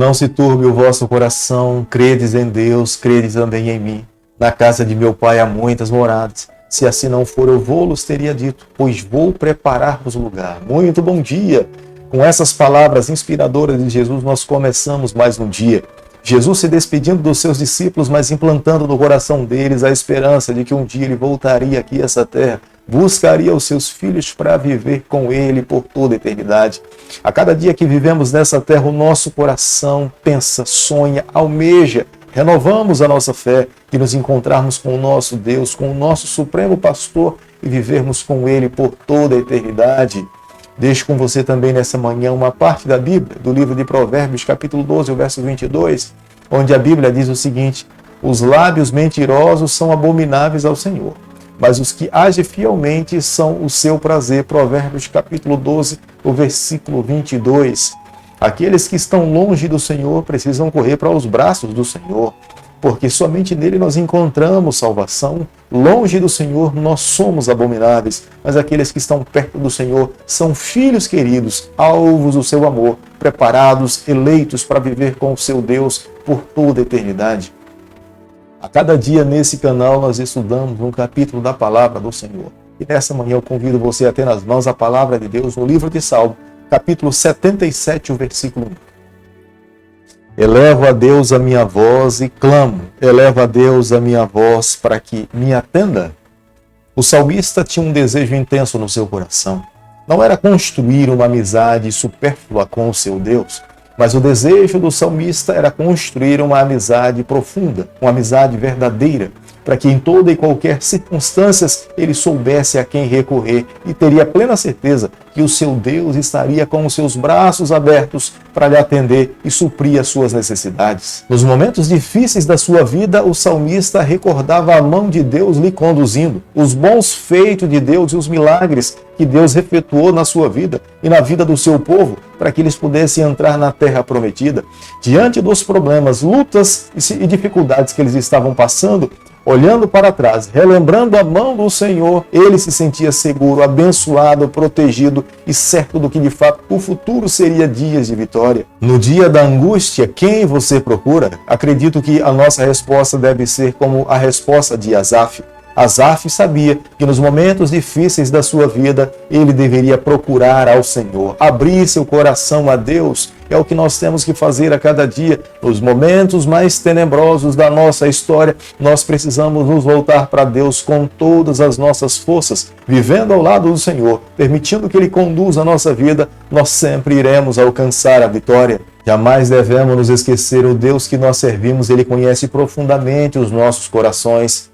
não se turbe o vosso coração, credes em Deus, credes também em mim. Na casa de meu Pai há muitas moradas. Se assim não for, eu vou-los teria dito, pois vou preparar-vos lugar. Muito bom dia! Com essas palavras inspiradoras de Jesus, nós começamos mais um dia. Jesus se despedindo dos seus discípulos, mas implantando no coração deles a esperança de que um dia ele voltaria aqui a essa terra, buscaria os seus filhos para viver com ele por toda a eternidade. A cada dia que vivemos nessa terra, o nosso coração pensa, sonha, almeja, renovamos a nossa fé de nos encontrarmos com o nosso Deus, com o nosso Supremo Pastor e vivermos com ele por toda a eternidade. Deixo com você também nessa manhã uma parte da Bíblia, do livro de Provérbios, capítulo 12, o verso 22, onde a Bíblia diz o seguinte: os lábios mentirosos são abomináveis ao Senhor, mas os que agem fielmente são o seu prazer. Provérbios, capítulo 12, o versículo 22. Aqueles que estão longe do Senhor precisam correr para os braços do Senhor, porque somente nele nós encontramos salvação. Longe do Senhor nós somos abomináveis, mas aqueles que estão perto do Senhor são filhos queridos, alvos do seu amor, preparados, eleitos para viver com o seu Deus por toda a eternidade. A cada dia nesse canal nós estudamos um capítulo da palavra do Senhor. E nessa manhã eu convido você a ter nas mãos a palavra de Deus no livro de Salmo, capítulo 77, o versículo 1. Elevo a Deus a minha voz e clamo, elevo a Deus a minha voz para que me atenda. O salmista tinha um desejo intenso no seu coração. Não era construir uma amizade supérflua com o seu Deus, mas o desejo do salmista era construir uma amizade profunda, uma amizade verdadeira, para que em toda e qualquer circunstância ele soubesse a quem recorrer e teria plena certeza que o seu Deus estaria com os seus braços abertos para lhe atender e suprir as suas necessidades. Nos momentos difíceis da sua vida, o salmista recordava a mão de Deus lhe conduzindo, os bons feitos de Deus e os milagres que Deus efetuou na sua vida e na vida do seu povo, para que eles pudessem entrar na terra prometida. Diante dos problemas, lutas e dificuldades que eles estavam passando, olhando para trás, relembrando a mão do Senhor, ele se sentia seguro, abençoado, protegido e certo do que de fato o futuro seria dias de vitória. No dia da angústia, quem você procura? Acredito que a nossa resposta deve ser como a resposta de Asaf. Asaf sabia que nos momentos difíceis da sua vida, ele deveria procurar ao Senhor, abrir seu coração a Deus. É o que nós temos que fazer a cada dia. Nos momentos mais tenebrosos da nossa história, nós precisamos nos voltar para Deus com todas as nossas forças, vivendo ao lado do Senhor, permitindo que Ele conduza a nossa vida, nós sempre iremos alcançar a vitória. Jamais devemos nos esquecer, o Deus que nós servimos, Ele conhece profundamente os nossos corações,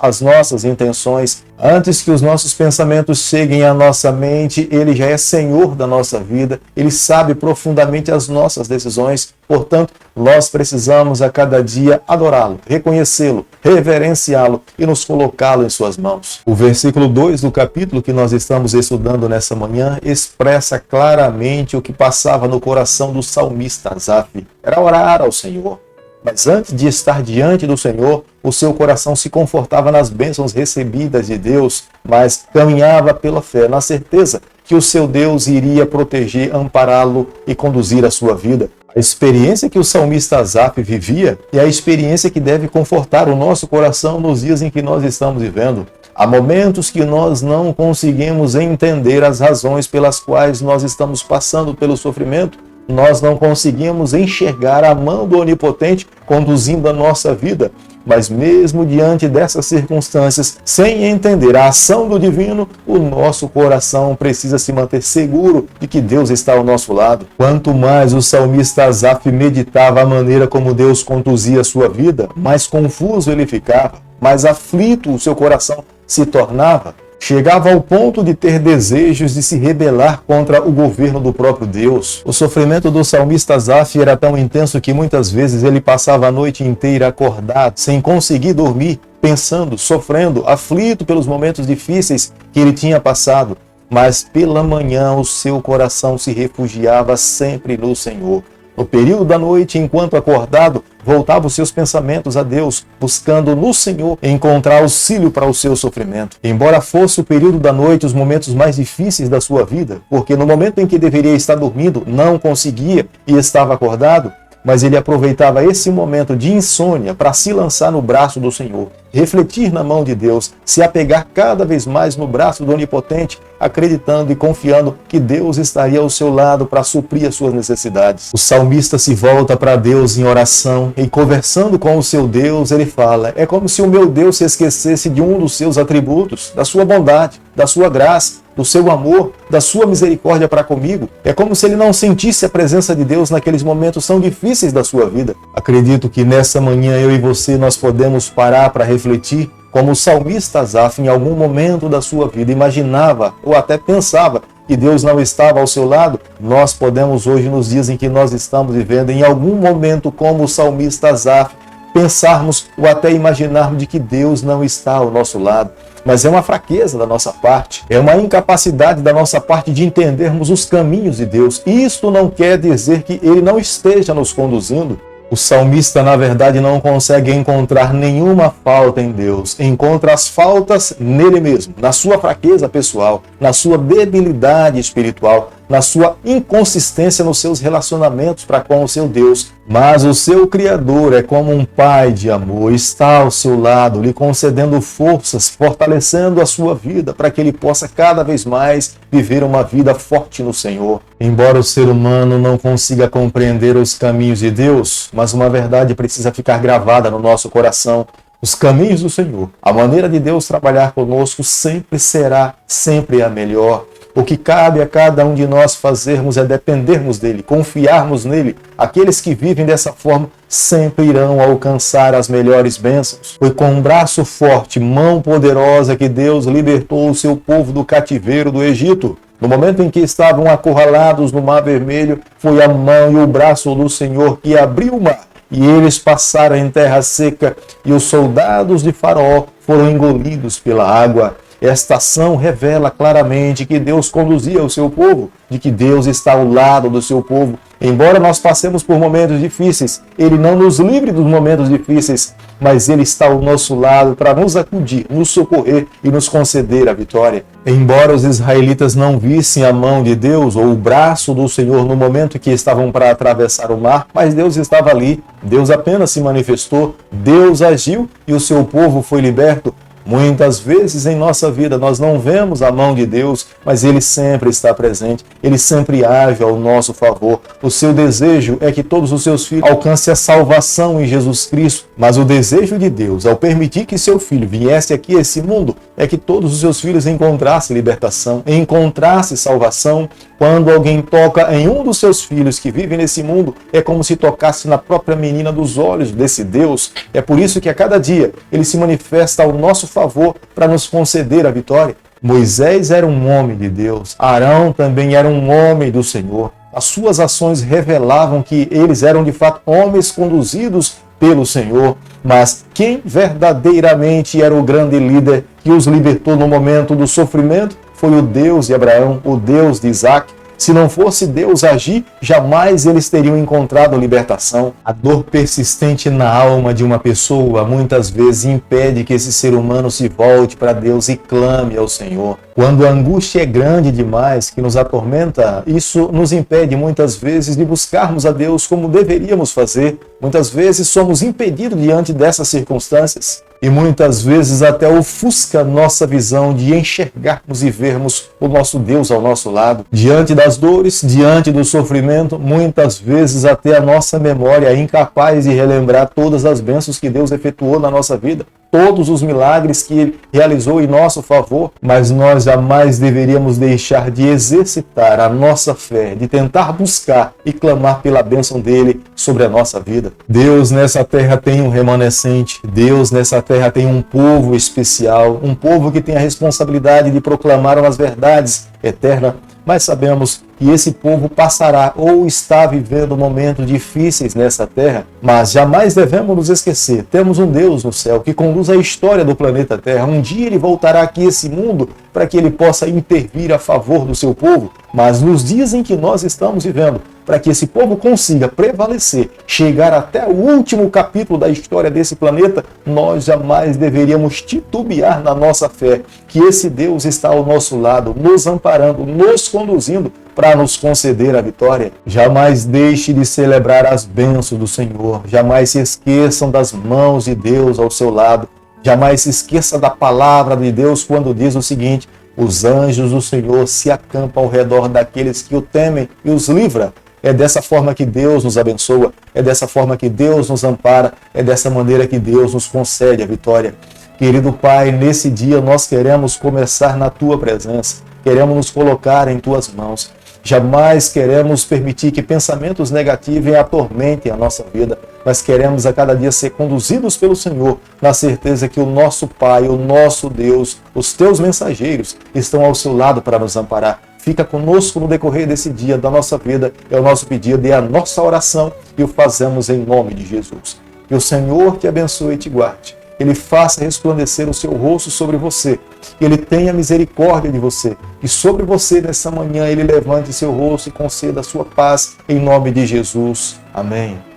as nossas intenções. Antes que os nossos pensamentos cheguem à nossa mente, Ele já é Senhor da nossa vida, Ele sabe profundamente as nossas decisões. Portanto, nós precisamos a cada dia adorá-lo, reconhecê-lo, reverenciá-lo e nos colocá-lo em suas mãos. O versículo 2 do capítulo que nós estamos estudando nessa manhã expressa claramente o que passava no coração do salmista Asaf. Era orar ao Senhor. Mas antes de estar diante do Senhor, o seu coração se confortava nas bênçãos recebidas de Deus, mas caminhava pela fé, na certeza que o seu Deus iria proteger, ampará-lo e conduzir a sua vida. A experiência que o salmista Asaf vivia é a experiência que deve confortar o nosso coração nos dias em que nós estamos vivendo. Há momentos que nós não conseguimos entender as razões pelas quais nós estamos passando pelo sofrimento. Nós não conseguimos enxergar a mão do Onipotente conduzindo a nossa vida. Mas mesmo diante dessas circunstâncias, sem entender a ação do divino, o nosso coração precisa se manter seguro de que Deus está ao nosso lado. Quanto mais o salmista Asaf meditava a maneira como Deus conduzia a sua vida, mais confuso ele ficava, mais aflito o seu coração se tornava. Chegava ao ponto de ter desejos de se rebelar contra o governo do próprio Deus. O sofrimento do salmista Asaf era tão intenso que muitas vezes ele passava a noite inteira acordado, sem conseguir dormir, pensando, sofrendo, aflito pelos momentos difíceis que ele tinha passado. Mas pela manhã o seu coração se refugiava sempre no Senhor. No período da noite, enquanto acordado, voltava os seus pensamentos a Deus, buscando no Senhor encontrar auxílio para o seu sofrimento. Embora fosse o período da noite os momentos mais difíceis da sua vida, porque no momento em que deveria estar dormindo, não conseguia e estava acordado, mas ele aproveitava esse momento de insônia para se lançar no braço do Senhor, refletir na mão de Deus, se apegar cada vez mais no braço do Onipotente, acreditando e confiando que Deus estaria ao seu lado para suprir as suas necessidades. O salmista se volta para Deus em oração e, conversando com o seu Deus, ele fala: é como se o meu Deus se esquecesse de um dos seus atributos, da sua bondade, da sua graça, do seu amor, da sua misericórdia para comigo. É como se ele não sentisse a presença de Deus naqueles momentos tão difíceis da sua vida. Acredito que nessa manhã eu e você nós podemos parar para refletir, como o salmista Asaf em algum momento da sua vida imaginava ou até pensava que Deus não estava ao seu lado. Nós podemos hoje, nos dias em que nós estamos vivendo, em algum momento, como o salmista Asaf, pensarmos ou até imaginarmos de que Deus não está ao nosso lado. Mas é uma fraqueza da nossa parte, é uma incapacidade da nossa parte de entendermos os caminhos de Deus. Isto não quer dizer que Ele não esteja nos conduzindo. O salmista, na verdade, não consegue encontrar nenhuma falta em Deus. Encontra as faltas nele mesmo, na sua fraqueza pessoal, na sua debilidade espiritual, na sua inconsistência nos seus relacionamentos para com o seu Deus. Mas o seu Criador é como um pai de amor, está ao seu lado, lhe concedendo forças, fortalecendo a sua vida para que ele possa cada vez mais viver uma vida forte no Senhor. Embora o ser humano não consiga compreender os caminhos de Deus, mas uma verdade precisa ficar gravada no nosso coração: os caminhos do Senhor, a maneira de Deus trabalhar conosco sempre será sempre a melhor. O que cabe a cada um de nós fazermos é dependermos dele, confiarmos nele. Aqueles que vivem dessa forma sempre irão alcançar as melhores bênçãos. Foi com um braço forte, mão poderosa, que Deus libertou o seu povo do cativeiro do Egito. No momento em que estavam acurralados no Mar Vermelho, foi a mão e o braço do Senhor que abriu o mar. E eles passaram em terra seca, e os soldados de Faraó foram engolidos pela água. Esta ação revela claramente que Deus conduzia o seu povo, de que Deus está ao lado do seu povo. Embora nós passemos por momentos difíceis, Ele não nos livre dos momentos difíceis, mas Ele está ao nosso lado para nos acudir, nos socorrer e nos conceder a vitória. Embora os israelitas não vissem a mão de Deus ou o braço do Senhor no momento que estavam para atravessar o mar, mas Deus estava ali, Deus apenas se manifestou, Deus agiu e o seu povo foi liberto. Muitas vezes em nossa vida nós não vemos a mão de Deus, mas Ele sempre está presente, Ele sempre age ao nosso favor. O seu desejo é que todos os seus filhos alcancem a salvação em Jesus Cristo, mas o desejo de Deus, ao permitir que seu filho viesse aqui a esse mundo, é que todos os seus filhos encontrassem libertação, encontrassem salvação. Quando alguém toca em um dos seus filhos que vive nesse mundo, é como se tocasse na própria menina dos olhos desse Deus. É por isso que a cada dia Ele se manifesta ao nosso favor para nos conceder a vitória. Moisés era um homem de Deus, Arão também era um homem do Senhor. As suas ações revelavam que eles eram de fato homens conduzidos pelo Senhor, mas quem verdadeiramente era o grande líder que os libertou no momento do sofrimento foi o Deus de Abraão, o Deus de Isaac. Se não fosse Deus agir, jamais eles teriam encontrado libertação. A dor persistente na alma de uma pessoa muitas vezes impede que esse ser humano se volte para Deus e clame ao Senhor. Quando a angústia é grande demais, que nos atormenta, isso nos impede muitas vezes de buscarmos a Deus como deveríamos fazer. Muitas vezes somos impedidos diante dessas circunstâncias. E muitas vezes até ofusca nossa visão de enxergarmos e vermos o nosso Deus ao nosso lado. Diante das dores, diante do sofrimento, muitas vezes até a nossa memória é incapaz de relembrar todas as bênçãos que Deus efetuou na nossa vida, todos os milagres que Ele realizou em nosso favor, mas nós jamais deveríamos deixar de exercitar a nossa fé, de tentar buscar e clamar pela bênção dEle sobre a nossa vida. Deus nessa terra tem um remanescente, Deus nessa terra tem um povo especial, um povo que tem a responsabilidade de proclamar as verdades eternas, mas sabemos que esse povo passará ou está vivendo momentos difíceis nessa terra, mas jamais devemos nos esquecer. Temos um Deus no céu que conduz a história do planeta Terra. Um dia Ele voltará aqui a esse mundo para que Ele possa intervir a favor do seu povo, mas nos dias em que nós estamos vivendo, para que esse povo consiga prevalecer, chegar até o último capítulo da história desse planeta, nós jamais deveríamos titubear na nossa fé, que esse Deus está ao nosso lado, nos amparando, nos conduzindo, para nos conceder a vitória. Jamais deixe de celebrar as bênçãos do Senhor. Jamais se esqueçam das mãos de Deus ao seu lado. Jamais se esqueça da palavra de Deus quando diz o seguinte: os anjos do Senhor se acampam ao redor daqueles que o temem e os livra. É dessa forma que Deus nos abençoa, é dessa forma que Deus nos ampara, é dessa maneira que Deus nos concede a vitória. Querido Pai, nesse dia nós queremos começar na Tua presença, queremos nos colocar em Tuas mãos. Jamais queremos permitir que pensamentos negativos atormentem a nossa vida, mas queremos a cada dia ser conduzidos pelo Senhor, na certeza que o nosso Pai, o nosso Deus, os Teus mensageiros estão ao seu lado para nos amparar. Fica conosco no decorrer desse dia da nossa vida, é o nosso pedido, é a nossa oração e o fazemos em nome de Jesus. Que o Senhor te abençoe e te guarde. Ele faça resplandecer o seu rosto sobre você. Que Ele tenha misericórdia de você. E sobre você nessa manhã Ele levante seu rosto e conceda a sua paz em nome de Jesus. Amém.